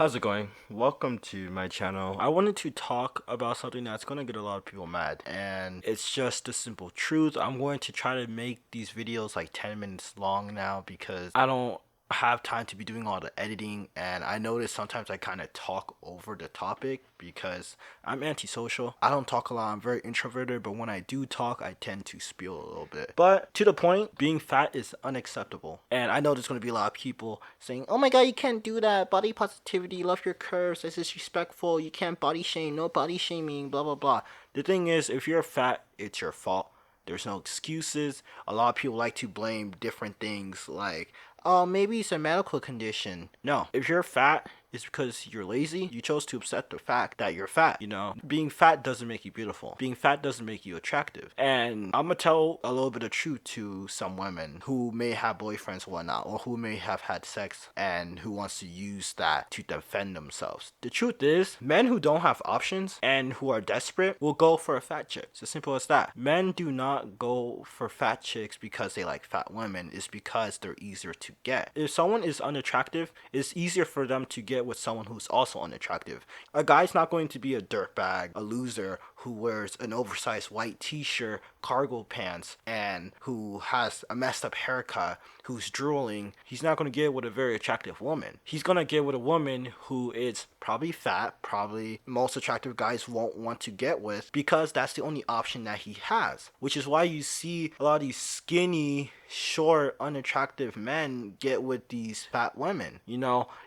How's it going? Welcome to my channel. I wanted to talk about something that's going to get a lot of people mad, and it's just the simple truth. I'm going to try to make these videos like 10 minutes long now because I don't have time to be doing all the editing, and I notice sometimes I kind of talk over the topic because I'm antisocial. I don't talk a lot. I'm very introverted, but when I do talk, I tend to spill a little bit. But to the point, being fat is unacceptable. And I know there's going to be a lot of people saying, "Oh my god, you can't do that. Body positivity, love your curves, it's disrespectful. You can't body shame, no body shaming, blah blah blah." The thing is, if you're fat, it's your fault. There's no excuses. A lot of people like to blame different things like, oh, maybe it's a medical condition. No, if you're fat, it's because you're lazy. You chose to accept the fact that you're fat. Being fat doesn't make you beautiful. Being fat doesn't make you attractive. And I'm gonna tell a little bit of truth to some women who may have boyfriends or whatnot, or who may have had sex and who wants to use that to defend themselves. The truth is, men who don't have options and who are desperate will go for a fat chick. It's as simple as that. Men do not go for fat chicks because they like fat women. It's because they're easier to get. If someone is unattractive, it's easier for them to get with someone who's also unattractive. A guy's not going to be a dirtbag, a loser who wears an oversized white t-shirt, cargo pants, and who has a messed up haircut, who's drooling. He's not going to get with a very attractive woman. He's going to get with a woman who is probably fat, probably most attractive guys won't want to get with, because that's the only option that he has. Which is why you see a lot of these skinny, short, unattractive men get with these fat women.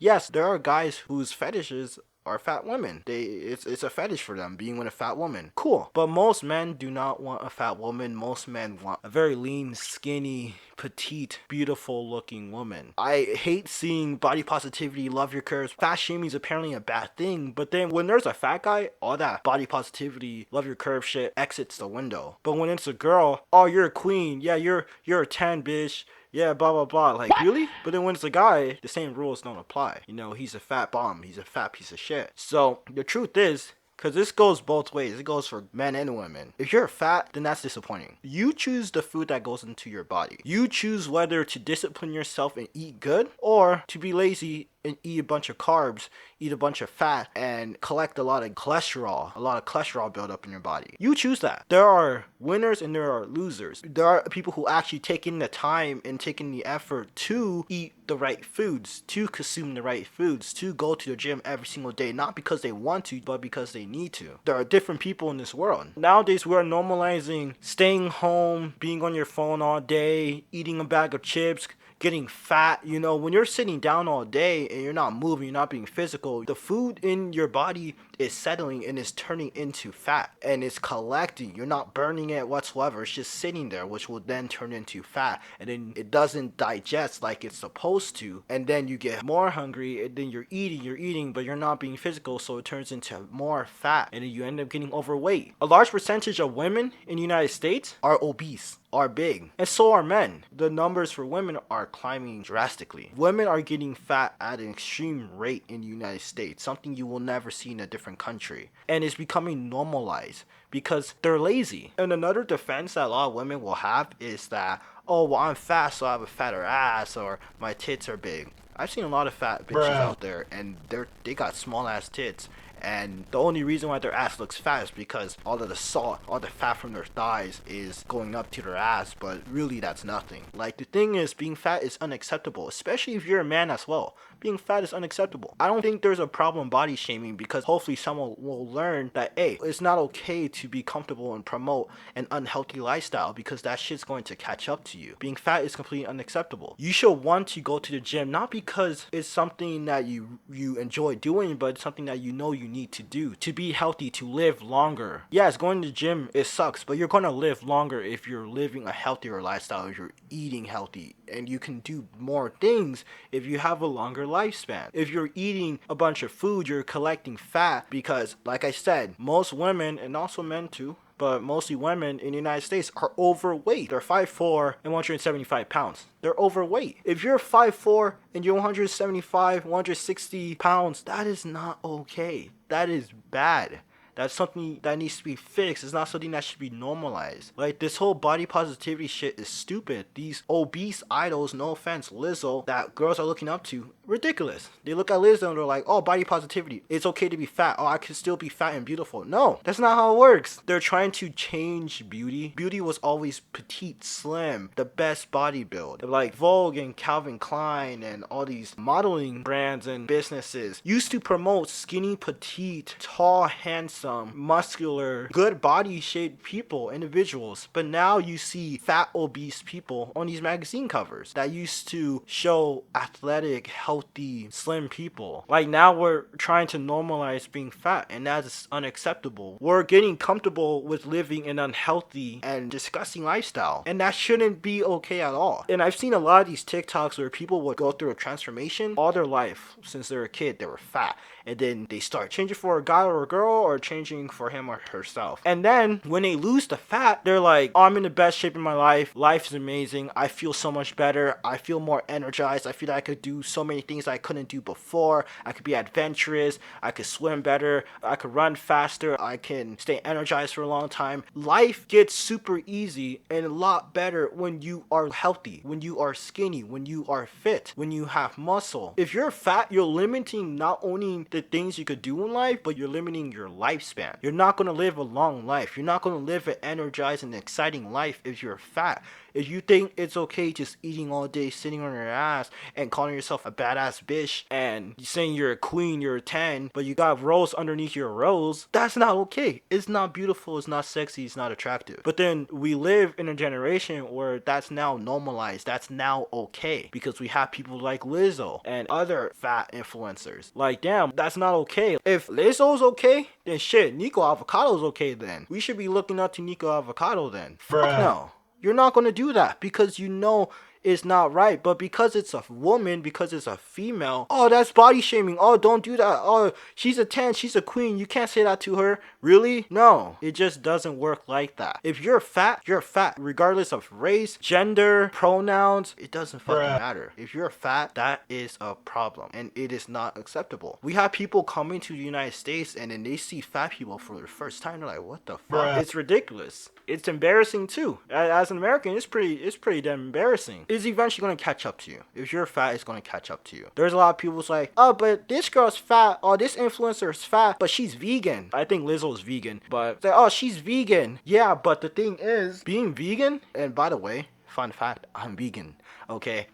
Yes, there are guys whose fetishes are fat women. It's a fetish for them being with a fat woman. Cool. But most men do not want a fat woman. Most men want a very lean, skinny, petite, beautiful looking woman. I hate seeing body positivity, love your curves. Fat shaming is apparently a bad thing, but then when there's a fat guy, all that body positivity, love your curve shit exits the window. But when it's a girl, oh, you're a queen. Yeah, you're a 10, bitch. Yeah, blah blah blah. Like, really? But then when it's a guy, the same rules don't apply. He's a fat bomb. He's a fat piece of shit. So the truth is, because this goes both ways. It goes for men and women. If you're fat, then that's disappointing. You choose the food that goes into your body. You choose whether to discipline yourself and eat good, or to be lazy and eat a bunch of carbs, eat a bunch of fat, and collect a lot of cholesterol build up in your body. You choose that. There are winners and there are losers. There are people who actually take in the time and taking the effort to eat the right foods, to consume the right foods, to go to the gym every single day, not because they want to, but because they need to. There are different people in this world. Nowadays, we're normalizing staying home, being on your phone all day, eating a bag of chips, getting fat. When you're sitting down all day and you're not moving, you're not being physical, the food in your body is settling and is turning into fat and it's collecting. You're not burning it whatsoever. It's just sitting there, which will then turn into fat, and then it doesn't digest like it's supposed to, and then you get more hungry, and then you're eating, but you're not being physical, so it turns into more fat, and then you end up getting overweight. A large percentage of women in the United States are obese, are big, and so are men. The numbers for women are climbing drastically. Women are getting fat at an extreme rate in the United States, something you will never see in a different country, and it's becoming normalized because they're lazy. And another defense that a lot of women will have is that, oh, well, I'm fat, so I have a fatter ass, or my tits are big. I've seen a lot of fat bitches out there, and they got small ass tits. And the only reason why their ass looks fat is because all of the salt, all the fat from their thighs is going up to their ass, but really that's nothing. Like, the thing is, being fat is unacceptable, especially if you're a man as well. Being fat is unacceptable. I don't think there's a problem body shaming, because hopefully someone will learn that, hey, it's not okay to be comfortable and promote an unhealthy lifestyle, because that shit's going to catch up to you. Being fat is completely unacceptable. You should want to go to the gym, not because it's something that you enjoy doing, but it's something that you need to do to be healthy, to live longer. Yes, going to the gym, it sucks, but you're going to live longer if you're living a healthier lifestyle, if you're eating healthy, and you can do more things if you have a longer lifespan. If you're eating a bunch of food, you're collecting fat, because like I said, most women, and also men too, but mostly women in the United States, are overweight. They're 5'4" and 175 pounds. They're overweight. If you're 5'4" and you're 175, 160 pounds, that is not okay. That is bad. That's something that needs to be fixed. It's not something that should be normalized. Like, this whole body positivity shit is stupid. These obese idols, no offense, Lizzo, that girls are looking up to, ridiculous. They look at Lizzo and they're like, oh, body positivity. It's okay to be fat. Oh, I can still be fat and beautiful. No, that's not how it works. They're trying to change beauty. Beauty was always petite, slim, the best body build. Like Vogue and Calvin Klein and all these modeling brands and businesses used to promote skinny, petite, tall, handsome, muscular, good body shaped people, individuals. But now you see fat, obese people on these magazine covers that used to show athletic, healthy, slim people. Like, now we're trying to normalize being fat, and that is unacceptable. We're getting comfortable with living an unhealthy and disgusting lifestyle, and that shouldn't be okay at all. And I've seen a lot of these TikToks where people would go through a transformation all their life. Since they were a kid, they were fat, and then they start changing for a guy or a girl, or changing for him or herself. And then when they lose the fat, they're like, oh, I'm in the best shape in my life. Life is amazing. I feel so much better. I feel more energized. I feel like I could do so many things I couldn't do before. I could be adventurous. I could swim better. I could run faster. I can stay energized for a long time. Life gets super easy and a lot better when you are healthy, when you are skinny, when you are fit, when you have muscle. If you're fat, you're limiting not only the things you could do in life, but you're limiting your lifespan. You're not going to live a long life. You're not going to live an energized and exciting life if you're fat. If you think it's okay just eating all day, sitting on your ass, and calling yourself a badass Bish, and saying you're a queen, you're a 10, but you got rolls underneath your rolls, that's not okay. It's not beautiful, it's not sexy, it's not attractive. But then we live in a generation where that's now normalized, that's now okay, because we have people like Lizzo and other fat influencers. Like, damn, that's not okay. If Lizzo's okay, then shit, Nico Avocado's okay then. We should be looking up to Nico Avocado then. Fuck no. You're not going to do that because you know it's not right. But because it's a woman, because it's a female, oh, that's body shaming. Oh, don't do that. Oh, she's a 10, she's a queen. You can't say that to her. Really? No, it just doesn't work like that. If you're fat, you're fat. Regardless of race, gender, pronouns, it doesn't fucking matter. If you're fat, that is a problem. And it is not acceptable. We have people coming to the United States and then they see fat people for the first time. They're like, what the fuck? It's ridiculous. It's embarrassing too. As an American, it's pretty damn embarrassing. It's eventually gonna catch up to you. If you're fat, it's gonna catch up to you. There's a lot of people who's like, oh, but this girl's fat. Oh, this influencer is fat, but she's vegan. I think Lizzo's vegan, but say, oh, she's vegan. Yeah, but the thing is, being vegan, and by the way, fun fact, I'm vegan. Okay,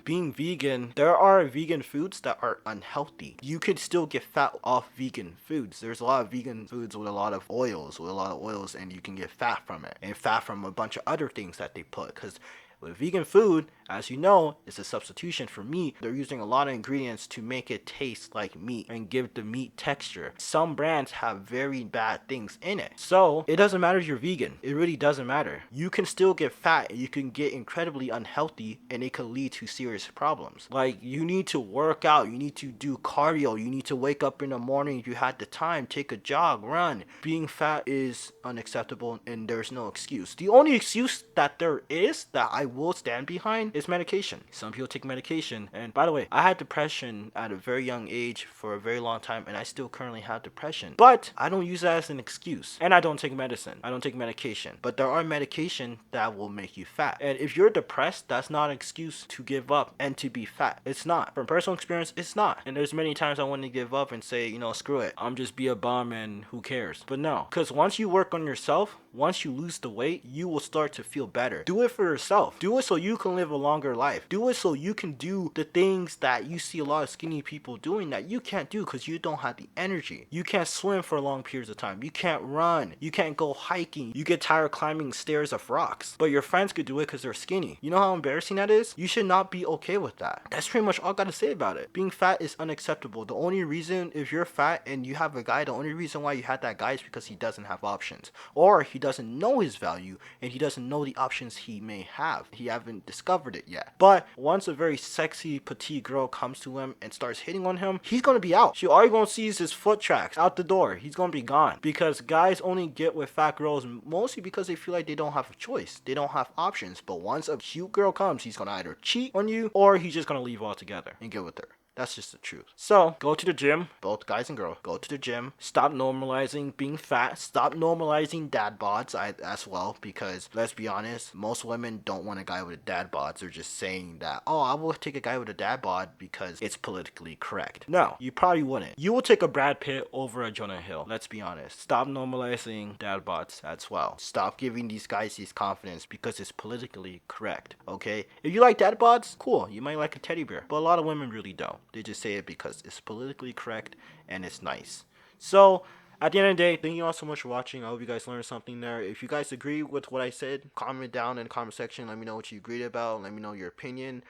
being vegan, there are vegan foods that are unhealthy. You could still get fat off vegan foods. There's a lot of vegan foods with a lot of oils, and you can get fat from it, and fat from a bunch of other things that they put, because with vegan food, as you know, it's a substitution for meat. They're using a lot of ingredients to make it taste like meat and give the meat texture. Some brands have very bad things in it. So it doesn't matter if you're vegan. It really doesn't matter. You can still get fat and you can get incredibly unhealthy, and it could lead to serious problems. Like, you need to work out, you need to do cardio, you need to wake up in the morning if you had the time, take a jog, run. Being fat is unacceptable and there's no excuse. The only excuse that there is that I will stand behind is medication. Some people take medication, and by the way, I had depression at a very young age for a very long time, and I still currently have depression, but I don't use that as an excuse. And I don't take medicine, I don't take medication, but there are medication that will make you fat. And if you're depressed, that's not an excuse to give up and to be fat. It's not. From personal experience, it's not. And there's many times I want to give up and say, you know, screw it, I'm just be a bum and who cares. But no, because once you work on yourself, once you lose the weight, you will start to feel better. Do it for yourself. Do it so you can live a longer life. Do it so you can do the things that you see a lot of skinny people doing that you can't do because you don't have the energy. You can't swim for long periods of time. You can't run. You can't go hiking. You get tired climbing stairs of rocks. But your friends could do it because they're skinny. You know how embarrassing that is? You should not be okay with that. That's pretty much all I gotta say about it. Being fat is unacceptable. The only reason, if you're fat and you have a guy, the only reason why you had that guy is because he doesn't have options. Or he doesn't know his value and he doesn't know the options he may have. He haven't discovered it yet. But once a very sexy petite girl comes to him and starts hitting on him, he's gonna be out. All you're gonna see is his foot tracks out the door. He's gonna be gone. Because guys only get with fat girls mostly because they feel like they don't have a choice. They don't have options. But once a cute girl comes, he's gonna either cheat on you or he's just gonna leave altogether and get with her. That's just the truth. So go to the gym, both guys and girls. Go to the gym. Stop normalizing being fat. Stop normalizing dad bods as well, because let's be honest, most women don't want a guy with a dad bod. They're just saying that, oh, I will take a guy with a dad bod because it's politically correct. No, you probably wouldn't. You will take a Brad Pitt over a Jonah Hill. Let's be honest. Stop normalizing dad bods as well. Stop giving these guys these confidence because it's politically correct. Okay? If you like dad bods, cool. You might like a teddy bear. But a lot of women really don't. They just say it because it's politically correct and it's nice. So at the end of the day, thank you all so much for watching. I hope you guys learned something there. If you guys agree with what I said, comment down in the comment section. Let me know what you agreed about. Let me know your opinion.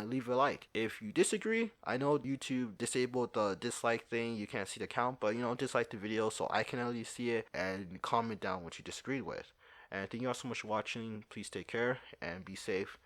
Leave a like. If you disagree, I know YouTube disabled the dislike thing. You can't see the count, but dislike the video so I can at least see it, and comment down what you disagreed with. And thank you all so much for watching. Please take care and be safe.